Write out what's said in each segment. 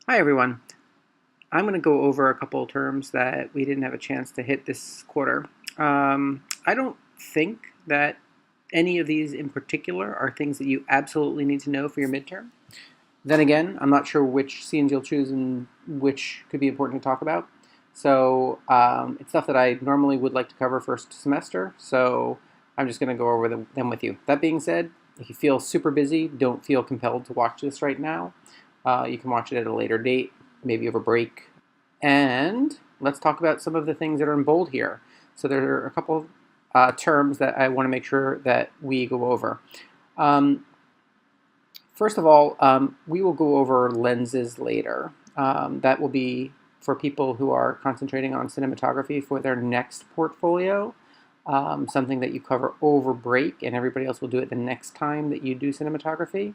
Hi everyone. I'm going to go over a couple of terms that we didn't have a chance to hit this quarter. I don't think that any of these in particular are things that you absolutely need to know for your midterm. Then again, I'm not sure which scenes you'll choose and which could be important to talk about. So it's stuff that I normally would like to cover first semester, so I'm just going to go over them with you. That being said, if you feel super busy, don't feel compelled to watch this right now. You can watch it at a later date, maybe over break. And let's talk about some of the things that are in bold here. So there are a couple terms that I want to make sure that we go over. Um, First of all, we will go over lenses later. That will be for people who are concentrating on cinematography for their next portfolio, something that you cover over break, and everybody else will do it the next time that you do cinematography.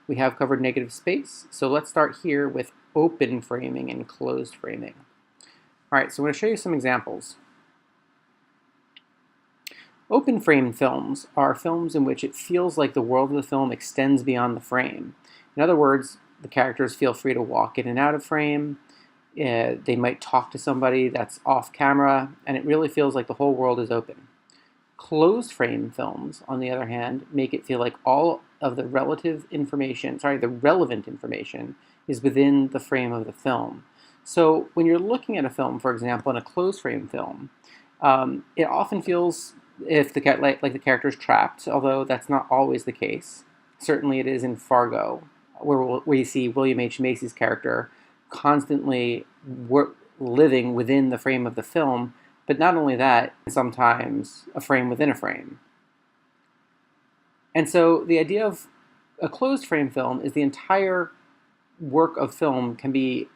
We have covered negative space, so let's start here with open framing and closed framing. All right, so I'm going to show you some examples. Open frame films are films in which it feels like the world of the film extends beyond the frame. In other words, the characters feel free to walk in and out of frame. They might talk to somebody that's off camera, and it really feels like the whole world is open. Closed frame films, on the other hand, make it feel like all of the relevant information is within the frame of the film. So when you're looking at a film, for example, in a closed frame film, it often feels if like the character is trapped, although that's not always the case. Certainly it is in Fargo, where you see William H. Macy's character constantly living within the frame of the film, but not only that, sometimes a frame within a frame. And so the idea of a closed frame film is the entire work of film can be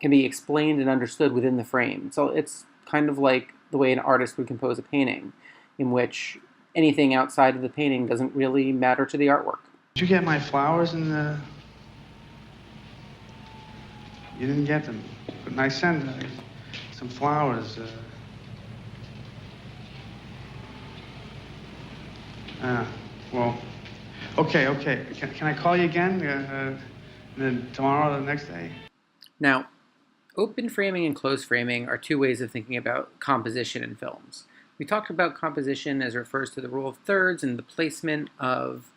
explained and understood within the frame. So it's kind of like the way an artist would compose a painting, in which anything outside of the painting doesn't really matter to the artwork. Did you get my flowers in the... You didn't get them. But I sent some flowers. Well, okay. Can I call you again? And then tomorrow or the next day? Now, open framing and closed framing are two ways of thinking about composition in films. We talked about composition as it refers to the rule of thirds and the placement of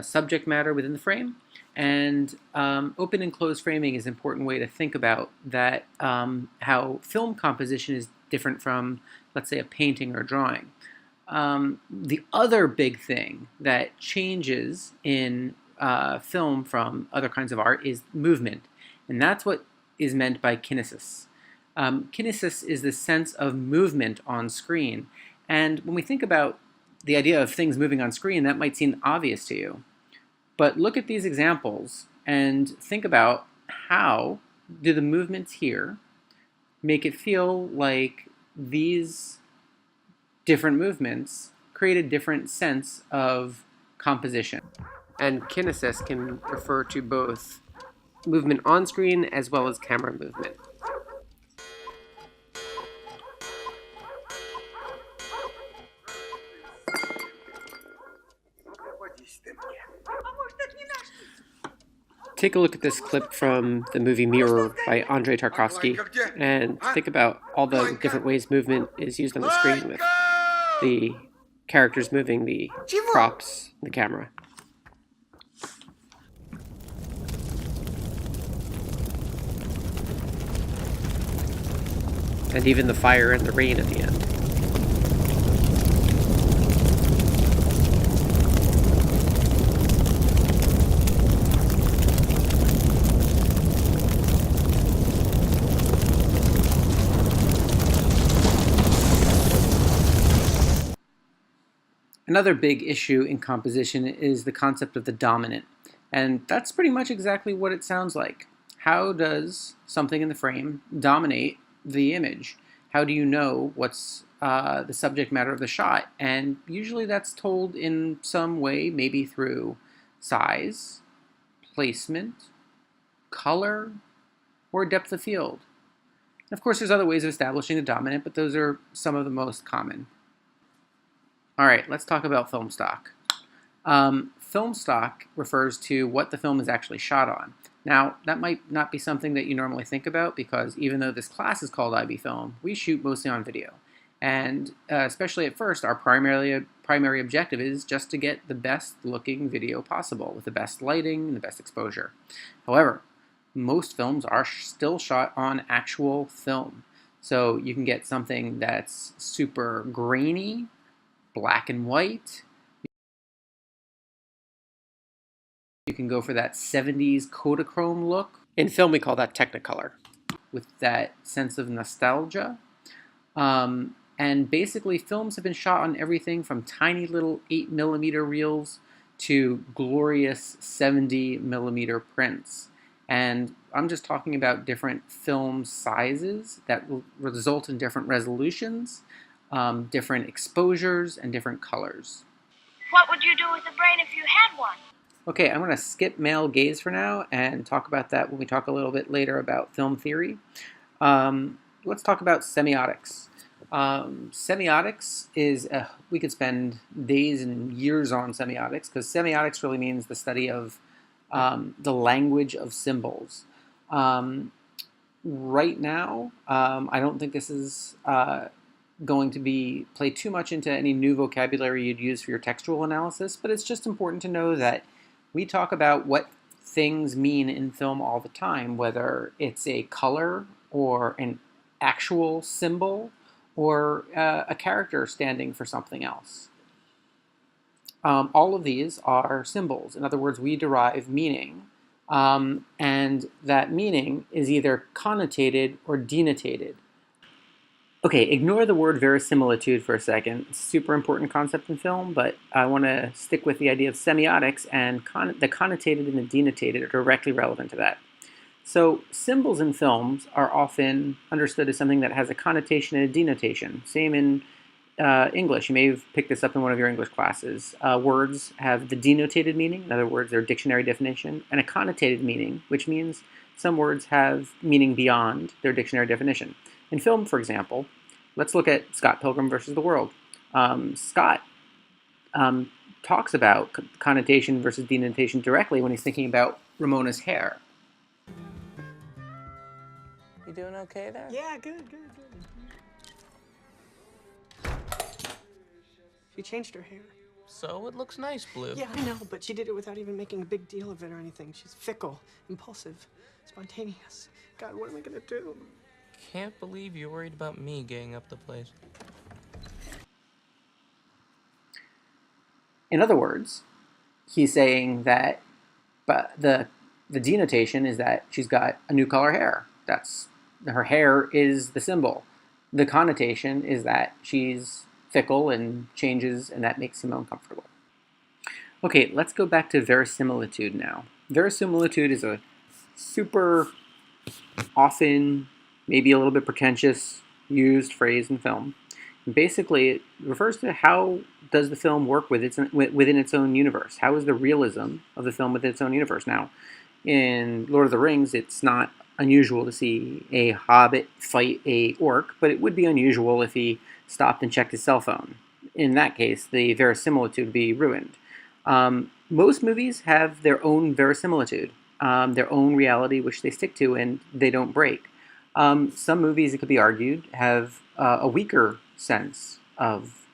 subject matter within the frame. And open and closed framing is an important way to think about that, how film composition is different from, let's say, a painting or a drawing. The other big thing that changes in film from other kinds of art is movement. And that's what is meant by kinesis. Kinesis is the sense of movement on screen. And when we think about the idea of things moving on screen, that might seem obvious to you. But look at these examples and think about how do the movements here make it feel like these different movements create a different sense of composition. And kinesis can refer to both movement on screen as well as camera movement. Take a look at this clip from the movie Mirror by Andrei Tarkovsky and think about all the different ways movement is used on the screen with the characters moving, the props, the camera. And even the fire and the rain at the end. Another big issue in composition is the concept of the dominant. And that's pretty much exactly what it sounds like. How does something in the frame dominate the image? How do you know what's the subject matter of the shot? And usually that's told in some way, maybe through size, placement, color, or depth of field. And of course, there's other ways of establishing the dominant, but those are some of the most common. All right, let's talk about film stock. Film stock refers to what the film is actually shot on. Now, that might not be something that you normally think about because even though this class is called IB Film, we shoot mostly on video. And especially at first, our primary objective is just to get the best looking video possible with the best lighting and the best exposure. However, most films are still shot on actual film. So you can get something that's super grainy, black and white. You can go for that 70s Kodachrome look. In film, we call that Technicolor, with that sense of nostalgia. And basically, films have been shot on everything from tiny little 8mm reels to glorious 70mm prints. And I'm just talking about different film sizes that will result in different resolutions, different exposures, and different colors. What would you do with a brain if you had one? Okay, I'm going to skip male gaze for now and talk about that when we talk a little bit later about film theory. Let's talk about semiotics. Semiotics is, we could spend days and years on semiotics because semiotics really means the study of the language of symbols. Right now, I don't think this is going to play too much into any new vocabulary you'd use for your textual analysis, but it's just important to know that we talk about what things mean in film all the time, whether it's a color or an actual symbol or a character standing for something else. All of these are symbols. In other words, we derive meaning, and that meaning is either connotated or denotated. Okay, ignore the word verisimilitude for a second. It's a super important concept in film, but I want to stick with the idea of semiotics, and the connotated and the denotated are directly relevant to that. So symbols in films are often understood as something that has a connotation and a denotation. Same in English. You may have picked this up in one of your English classes. Words have the denotated meaning, in other words, their dictionary definition, and a connotated meaning, which means some words have meaning beyond their dictionary definition. In film, for example, let's look at Scott Pilgrim versus the World. Scott talks about connotation versus denotation directly when he's thinking about Ramona's hair. You doing okay there? Yeah, good. She changed her hair. So it looks nice, Blue. Yeah, I know, but she did it without even making a big deal of it or anything. She's fickle, impulsive, spontaneous. God, what am I gonna do? Can't believe you're worried about me getting up the place. In other words, he's saying that the denotation is that she's got a new color hair. That's her hair is the symbol. The connotation is that she's fickle and changes, and that makes him uncomfortable. Okay, let's go back to verisimilitude now. Verisimilitude is a super often, maybe a little bit pretentious, used phrase in film. And basically, it refers to how does the film work within its own universe. How is the realism of the film within its own universe? Now, in Lord of the Rings, it's not unusual to see a hobbit fight a orc, but it would be unusual if he stopped and checked his cell phone. In that case, the verisimilitude would be ruined. Most movies have their own verisimilitude, their own reality, which they stick to and they don't break. Some movies, it could be argued, have a weaker sense of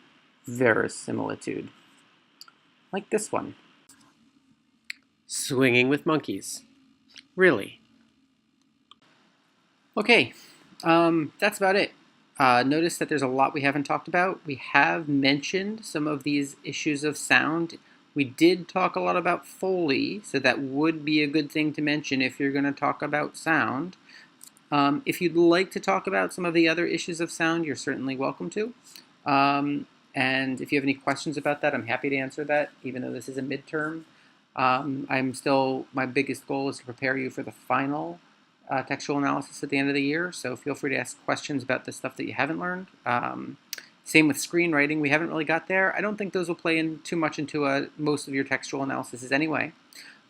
verisimilitude, like this one. Swinging with Monkeys. Really? Okay, that's about it. Notice that there's a lot we haven't talked about. We have mentioned some of these issues of sound. We did talk a lot about Foley, so that would be a good thing to mention if you're going to talk about sound. If you'd like to talk about some of the other issues of sound, you're certainly welcome to. And if you have any questions about that, I'm happy to answer that, even though this is a midterm. My biggest goal is to prepare you for the final textual analysis at the end of the year, so feel free to ask questions about the stuff that you haven't learned. Same with screenwriting. We haven't really got there. I don't think those will play in too much into most of your textual analyses anyway.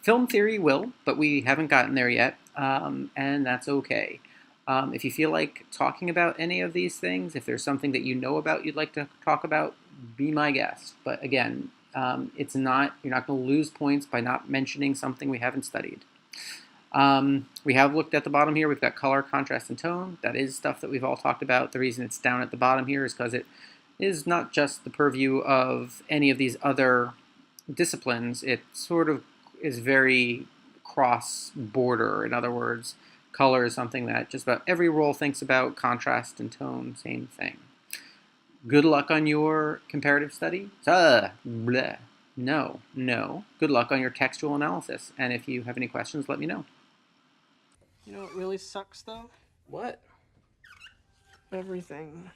Film theory will, but we haven't gotten there yet, and that's okay. If you feel like talking about any of these things, if there's something that you know about you'd like to talk about, be my guest. But again, you're not going to lose points by not mentioning something we haven't studied. We have looked at the bottom here. We've got color, contrast, and tone. That is stuff that we've all talked about. The reason it's down at the bottom here is because it is not just the purview of any of these other disciplines. It sort of is very cross-border. In other words, color is something that just about every role thinks about. Contrast and tone, same thing. Good luck on your comparative study. Bleh. No. Good luck on your textual analysis. And if you have any questions, let me know. You know what really sucks, though? What? Everything.